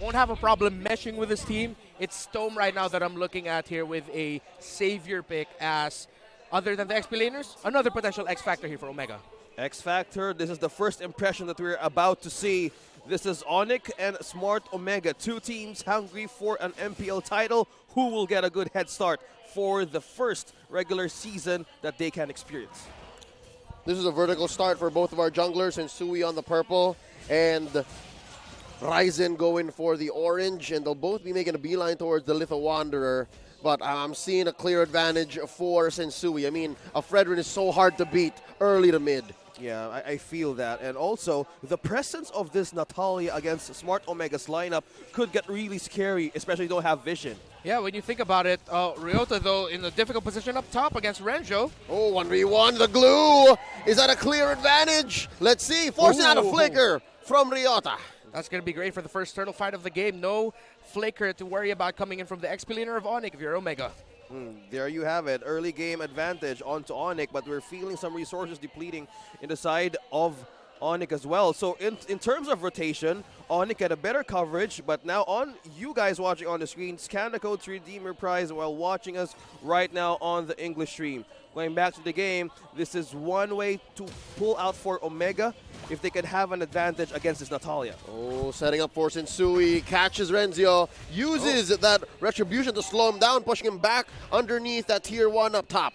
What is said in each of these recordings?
won't have a problem meshing with his team. It's Stone right now that I'm looking at here with a savior pick as, other than the XP laners, another potential X Factor here for Omega. X Factor, this is the first impression that we're about to see. This is ONIC and Smart Omega, two teams hungry for an MPL title. Who will get a good head start for the first regular season that they can experience? This is a vertical start for both of our junglers, and Sui on the purple and Ryzen going for the orange, and they'll both be making a beeline towards the Litho Wanderer. But I'm seeing a clear advantage for Sensui. I mean, a Fredrin is so hard to beat early to mid. Yeah, I feel that. And also, the presence of this Natalia against Smart Omega's lineup could get really scary, especially if you don't have vision. Yeah, when you think about it, Ryota, though, in a difficult position up top against Renjo. Oh, 1v1, the glue. Is that a clear advantage? Let's see. Forcing out a flicker from Ryota. That's going to be great for the first turtle fight of the game. No flicker to worry about coming in from the XP laner of ONIC if you're Omega. There you have it. Early game advantage onto ONIC, but we're feeling some resources depleting in the side of ONIC as well. So in terms of rotation, ONIC had a better coverage, but now on you guys watching on the screen, scan the code to redeem your prize while watching us right now on the English stream. Going back to the game, this is one way to pull out for Omega if they can have an advantage against this Natalia. Oh, setting up for Sensui, catches Renzio, uses that retribution to slow him down, pushing him back underneath that tier 1 up top.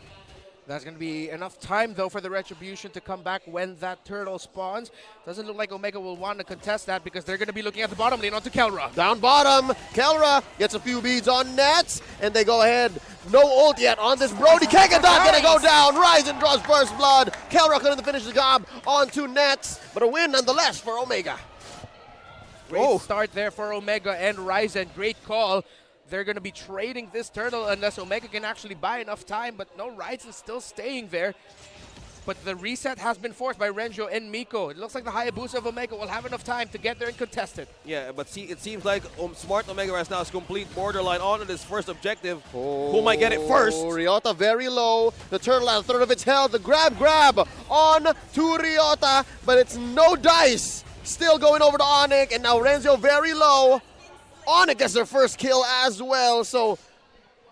That's going to be enough time, though, for the retribution to come back when that turtle spawns. Doesn't look like Omega will want to contest that because they're going to be looking at the bottom lane onto Kelra. Down bottom, Kelra gets a few beads on Nets, and they go ahead. No ult yet on this Brody. Kegadot gonna go down. Ryzen draws first blood. Kelra couldn't finish the job onto Nets, but a win nonetheless for Omega. Great start there for Omega and Ryzen. Great call. They're going to be trading this turtle unless Omega can actually buy enough time, but no, Ryzen's still staying there. But the reset has been forced by Renjo and Miko. It looks like the Hayabusa of Omega will have enough time to get there and contest it. Yeah, but see, it seems like Smart Omega right now is complete borderline on this first objective. Who might get it first? Ryota very low. The turtle at a third of its health. The grab on to Ryota, but it's no dice. Still going over to ONIC, and now Renzo very low. ONIC gets their first kill as well, so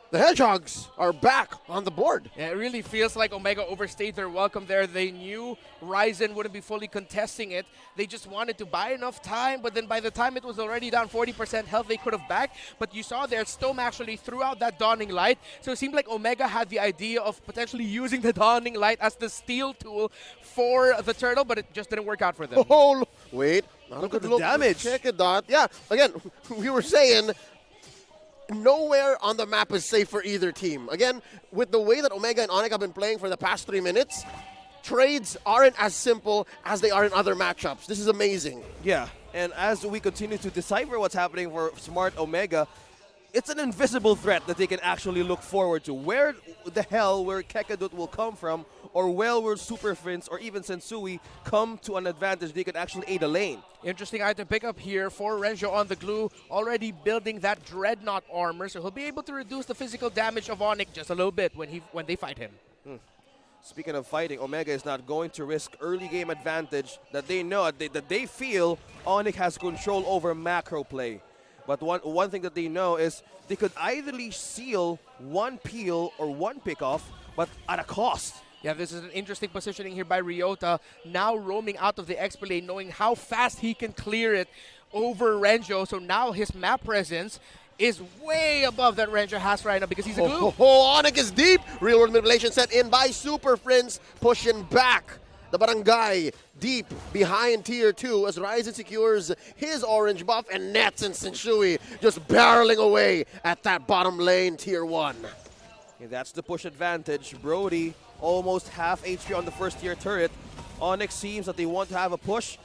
the Hedgehogs are back on the board. Yeah, it really feels like Omega overstayed their welcome there. They knew Ryzen wouldn't be fully contesting it. They just wanted to buy enough time, but then by the time it was already down 40% health, they could have backed. But you saw there, Stome actually threw out that Dawning Light, so it seemed like Omega had the idea of potentially using the Dawning Light as the steal tool for the turtle, but it just didn't work out for them. Oh, wait. Look at the damage. Check it out. Yeah, again, we were saying nowhere on the map is safe for either team. Again, with the way that Omega and ONIC have been playing for the past 3 minutes, trades aren't as simple as they are in other matchups. This is amazing. Yeah, and as we continue to decipher what's happening for Smart Omega, it's an invisible threat that they can actually look forward to. Where the hell will Kekadut will come from, or where will Super Prince or even Sensui come to an advantage they could actually aid a lane? Interesting item pick up here for Renjo on the glue, already building that Dreadnought armor, so he'll be able to reduce the physical damage of ONIC just a little bit when they fight him. Speaking of fighting, Omega is not going to risk early game advantage that they know, that they feel ONIC has control over macro play. But one thing that they know is they could either seal one peel or one pickoff, but at a cost. Yeah, this is an interesting positioning here by Ryota, now roaming out of the XP lane, knowing how fast he can clear it over Renjo. So now his map presence is way above that Renjo has right now because he's a glue. ONIC is deep. Real world manipulation set in by Super Prince, pushing back the barangay deep behind tier 2 as Ryzen secures his orange buff, and Nets and Sensui just barreling away at that bottom lane tier 1. And that's the push advantage. Brody almost half HP on the first tier turret. ONIC seems that they want to have a push.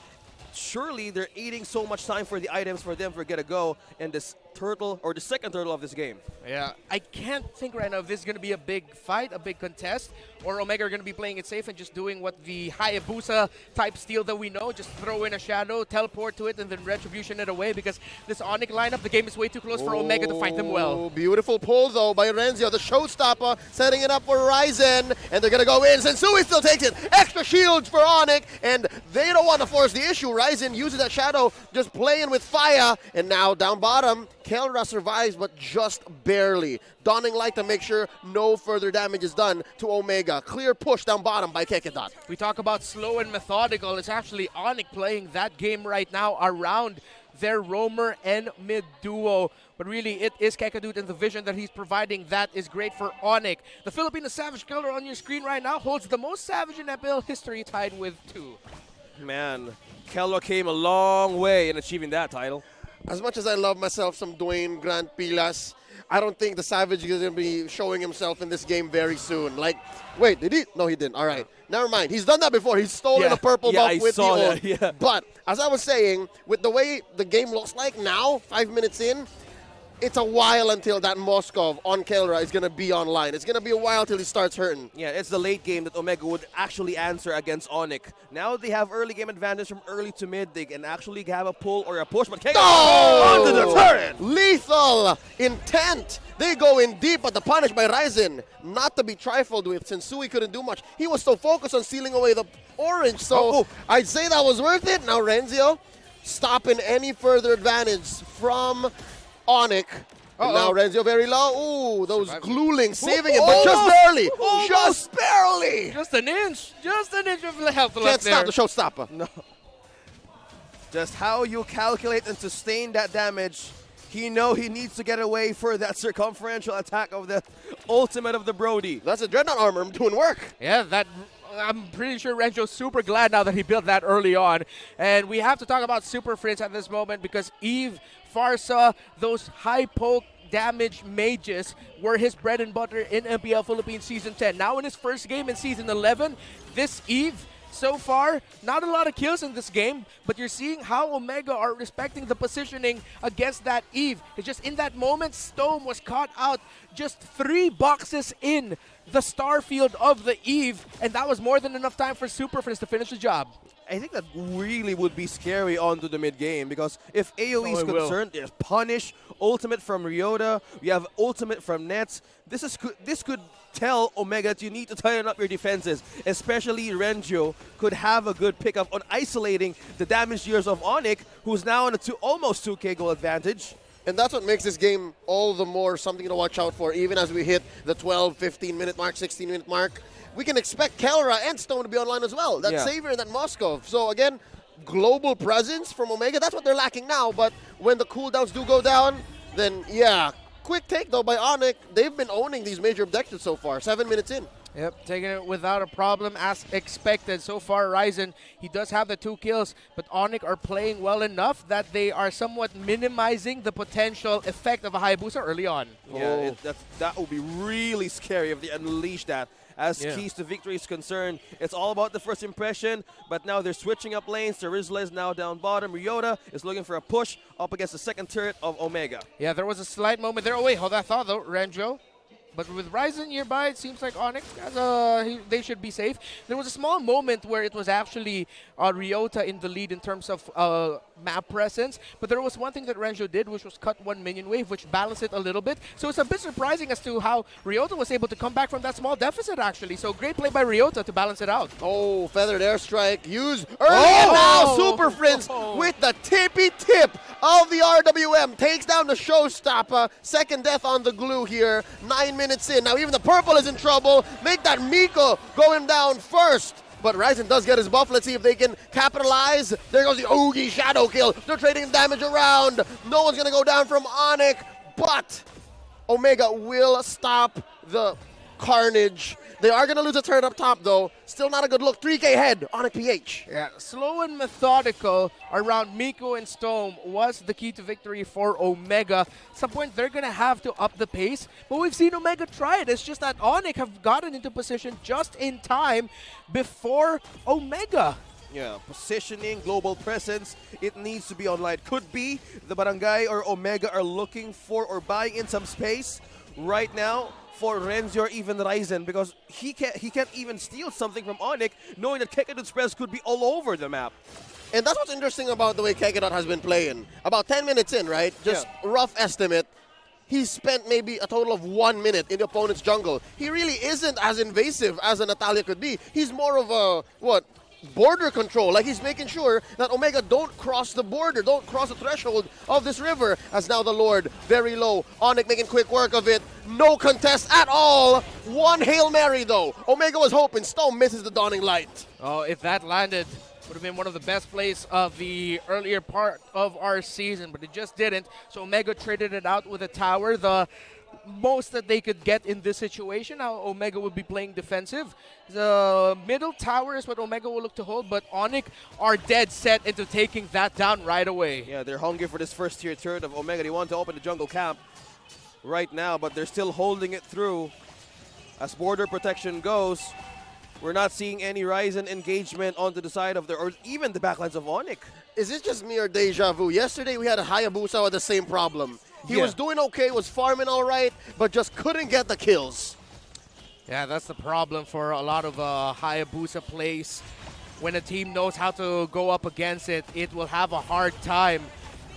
Surely they're eating so much time for the items for them to get a go, and this turtle or the second turtle of this game. Yeah, I can't think right now if this is going to be a big fight, a big contest, or Omega are going to be playing it safe and just doing what the Hayabusa type steal that we know, just throw in a shadow, teleport to it, and then retribution it away, because this ONIC lineup, the game is way too close for Omega to fight them well. Beautiful pull though by Renzio, the showstopper, setting it up for Ryzen, and they're gonna go in. Sensui still takes it. Extra shields for ONIC, and they don't want to force the issue. Ryzen uses that shadow, just playing with fire, and now down bottom, Kelra survives, but just barely. Donning Light to make sure no further damage is done to Omega. Clear push down bottom by Kekedot. We talk about slow and methodical. It's actually ONIC playing that game right now around their roamer and mid duo. But really, it is Kekedot and the vision that he's providing that is great for ONIC. The Filipino Savage Killer on your screen right now holds the most Savage in MPL history, tied with 2. Man, Kelra came a long way in achieving that title. As much as I love myself some Dwayne Grant Pilas, I don't think the Savage is going to be showing himself in this game very soon. Like, wait, did he? No, he didn't. All right. Never mind. He's done that before. He's stolen a purple buff with the old. Yeah. But, as I was saying, with the way the game looks like now, 5 minutes in, it's a while until that Moskov on Kelra is going to be online. It's going to be a while till he starts hurting. Yeah, it's the late game that Omega would actually answer against ONIC. Now they have early game advantage from early to mid. They can actually have a pull or a push, but Kekedot onto the turret! Lethal intent. They go in deep, but the punish by Ryzen, not to be trifled with. Sensui couldn't do much. He was so focused on sealing away the orange, so I'd say that was worth it. Now Renzio stopping any further advantage from ONIC. And now Renzio very low. Ooh, those glulings saving it, but just barely. Just barely. Just an inch of the health Can't left stop there. the showstopper. No. Just how you calculate and sustain that damage. He needs to get away for that circumferential attack of the ultimate of the Brody. That's a Dreadnought armor doing work. Yeah, that I'm pretty sure Renjo's super glad now that he built that early on. And we have to talk about Super Friends at this moment because Eve, Farsa, those high poke damage mages were his bread and butter in MPL Philippines Season 10. Now in his first game in Season 11, this Eve, so far, not a lot of kills in this game, but you're seeing how Omega are respecting the positioning against that Eve. It's just in that moment, Stone was caught out just 3 boxes in the star field of the Eve, and that was more than enough time for Super Friends to finish the job. I think that really would be scary onto the mid game because if AoE is concerned, there's Punish, Ultimate from Ryota, we have Ultimate from Nets. This could tell Omega that you need to tighten up your defenses, especially Renjo could have a good pickup on isolating the damage dealers of ONIC, who's now on a almost 2K goal advantage. And that's what makes this game all the more something to watch out for, even as we hit the 12, 15-minute mark, 16-minute mark. We can expect Kelra and Stone to be online as well. That Savior and that Moskov. So again, global presence from Omega. That's what they're lacking now. But when the cooldowns do go down, then yeah. Quick take though by ONIC. They've been owning these major objectives so far. 7 minutes in. Yep, taking it without a problem as expected. So far, Ryzen, he does have the 2 kills, but ONIC are playing well enough that they are somewhat minimizing the potential effect of a Hayabusa early on. Yeah, that would be really scary if they unleash that. As keys to victory is concerned, it's all about the first impression, but now they're switching up lanes. Terizla is now down bottom. Ryota is looking for a push up against the second turret of Omega. Yeah, there was a slight moment there. Oh, wait, hold that thought, though, Renjo. But with Ryzen nearby, it seems like ONIC, they should be safe. There was a small moment where it was actually Ryota in the lead in terms of map presence. But there was one thing that Renjo did, which was cut 1 minion wave, which balanced it a little bit. So it's a bit surprising as to how Ryota was able to come back from that small deficit, actually. So great play by Ryota to balance it out. Oh, feathered airstrike used early, and now Super Friends with the tippy tip of the RWM takes down the showstopper. Second death on the glue here. 9 minutes in. Now even the purple is in trouble. Make that Miko going down first. But Ryzen does get his buff. Let's see if they can capitalize. There goes the Oogie shadow kill. They're trading damage around. No one's going to go down from ONIC. But Omega will stop the carnage. They are going to lose a turret up top, though. Still not a good look. 3K head, ONIC PH. Yeah, slow and methodical around Miko and Stone was the key to victory for Omega. At some point, they're going to have to up the pace. But we've seen Omega try it. It's just that ONIC have gotten into position just in time before Omega. Yeah, positioning, global presence, it needs to be online. Could be the Barangay or Omega are looking for or buying in some space right now for Renzi or even Ryzen, because he can't even steal something from ONIC, knowing that Kekadut's press could be all over the map. And that's what's interesting about the way Kekadut has been playing. About 10 minutes in, right? Just rough estimate. He spent maybe a total of 1 minute in the opponent's jungle. He really isn't as invasive as a Natalia could be. He's more of a, border control. Like, he's making sure that Omega don't cross the border, don't cross the threshold of this river. As now the Lord, very low. ONIC making quick work of it. No contest at all. One Hail Mary, though. Omega was hoping. Stone misses the dawning light. Oh, if that landed, would have been one of the best plays of the earlier part of our season, but it just didn't. So Omega traded it out with a tower. The most that they could get in this situation. Now Omega would be playing defensive. The middle tower is what Omega will look to hold, but ONIC are dead set into taking that down right away. Yeah, they're hungry for this first tier turret of Omega. They want to open the jungle camp right now, but they're still holding it through. As border protection goes, we're not seeing any Ryzen engagement onto the side of or even the backlines of ONIC. Is it just me or deja vu? Yesterday we had a Hayabusa with the same problem. He was doing okay, was farming all right, but just couldn't get the kills. Yeah, that's the problem for a lot of Hayabusa plays. When a team knows how to go up against it, it will have a hard time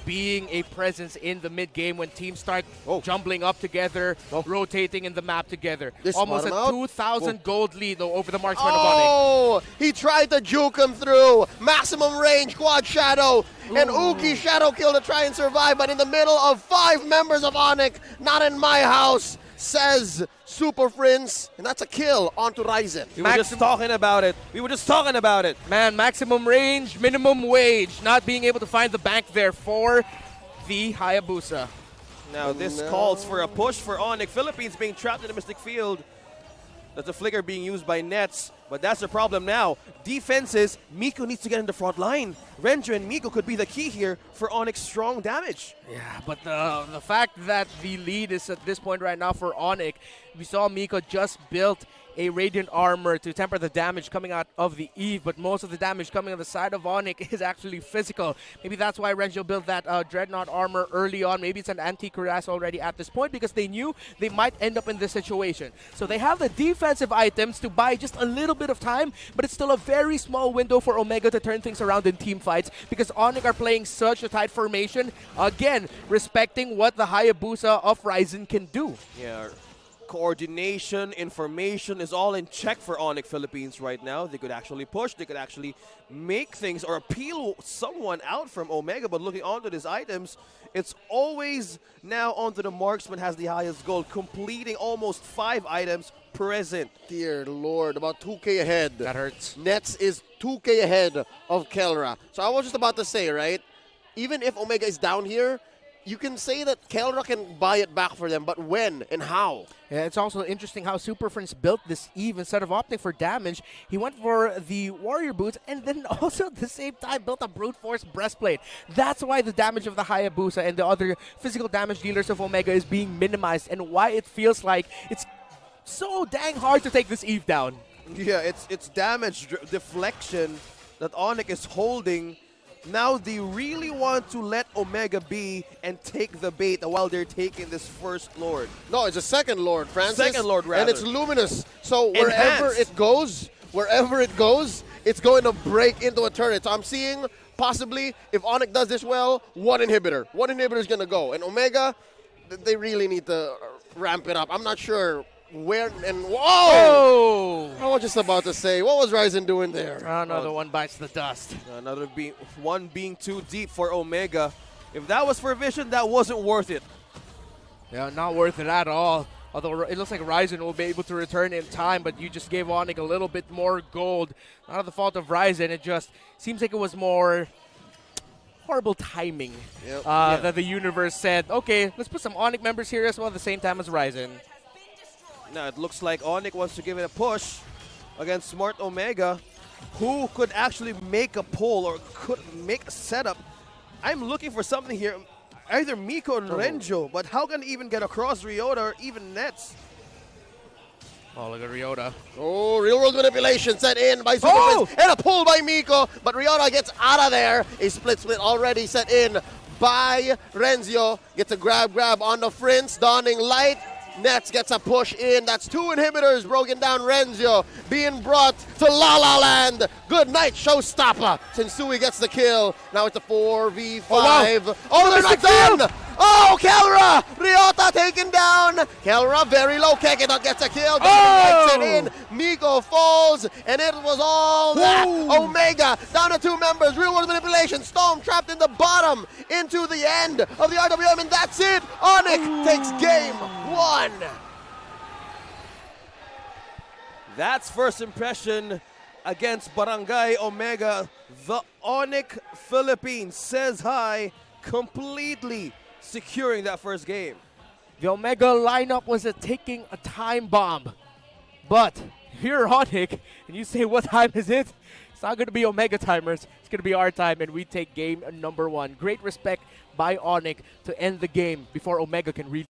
being a presence in the mid-game when teams start jumbling up together, rotating in the map together. Almost a 2,000 gold lead though over the marksman of ONIC. Oh, he tried to juke him through. Maximum range, quad shadow, and Uki shadow kill to try and survive, but in the middle of 5 members of ONIC, not in my house, says Super Prince, and that's a kill onto Ryzen. We were just talking about it. We were just talking about it. Man, maximum range, minimum wage. Not being able to find the bank there for the Hayabusa. Now this calls for a push for ONIC. Philippines being trapped in the Mystic Field. That's a flicker being used by Nets, but that's the problem now. Defenses, Miko needs to get in the front line. Renjo and Miko could be the key here for ONIC's strong damage. Yeah, but the fact that the lead is at this point right now for ONIC, we saw Miko just built a Radiant Armor to temper the damage coming out of the Eve, but most of the damage coming on the side of ONIC is actually physical. Maybe that's why Renjo built that Dreadnought Armor early on. Maybe it's an anti-cuirass already at this point because they knew they might end up in this situation. So they have the defensive items to buy just a little bit of time, but it's still a very small window for Omega to turn things around in team fights because ONIC are playing such a tight formation. Again, respecting what the Hayabusa of Ryzen can do. Yeah. Coordination, information is all in check for ONIC Philippines right now. They could actually push, they could actually make things or appeal someone out from Omega, but looking onto these items, it's always now onto the marksman has the highest gold, completing almost 5 items present. Dear Lord, about 2K ahead. That hurts. Nets is 2K ahead of Kelra. So I was just about to say, right, even if Omega is down here, you can say that Kelra can buy it back for them, but when and how? Yeah, it's also interesting how Super Prince built this Eve. Instead of opting for damage, he went for the Warrior Boots and then also at the same time built a Brute Force Breastplate. That's why the damage of the Hayabusa and the other physical damage dealers of Omega is being minimized and why it feels like it's so dang hard to take this Eve down. Yeah, it's damage deflection that ONIC is holding. Now they really want to let Omega be and take the bait while they're taking this first Lord. No, it's a second Lord, Francis. Second Lord, rather. And it's luminous. So wherever it goes, it's going to break into a turret. So I'm seeing possibly, if ONIC does this well, one inhibitor. One inhibitor is going to go. And Omega, they really need to ramp it up. I'm not sure where and whoa! I was just about to say, what was Ryzen doing there? Another one bites the dust. Another one being too deep for Omega. If that was for Vision, that wasn't worth it. Yeah, not worth it at all. Although it looks like Ryzen will be able to return in time, but you just gave ONIC a little bit more gold. Not the fault of Ryzen, it just seems like it was more horrible timing. That the universe said, okay, let's put some ONIC members here as well at the same time as Ryzen. Now it looks like ONIC wants to give it a push against Smart Omega, who could actually make a pull or could make a setup. I'm looking for something here, either Miko and Renjo, but how can he even get across Ryota or even Nets? Oh, look at Ryota. Oh, real world manipulation set in by Super Oh! Prince and a pull by Miko, but Ryota gets out of there. A split already set in by Renzio. Gets a grab on the Prince, donning light. Nets gets a push in. That's 2 inhibitors broken down. Renzio being brought to La La Land. Good night, showstopper. Sensui gets the kill. Now it's a 4v5. Oh, they're not done! Oh, Kelra! Ryota taken down. Kelra very low kick. It gets a kill. Wipes it in. Miko falls, and it was all that. Omega down to 2 members. Real world manipulation. Storm trapped in the bottom into the end of the RWM, and that's it. ONIC takes game 1. That's first impression against Barangay Omega. The ONIC Philippines says hi, completely securing that first game. The Omega lineup was taking a time bomb. But if you're ONIC and you say, what time is it? It's not going to be Omega timers. It's going to be our time, and we take game number 1. Great respect by ONIC to end the game before Omega can really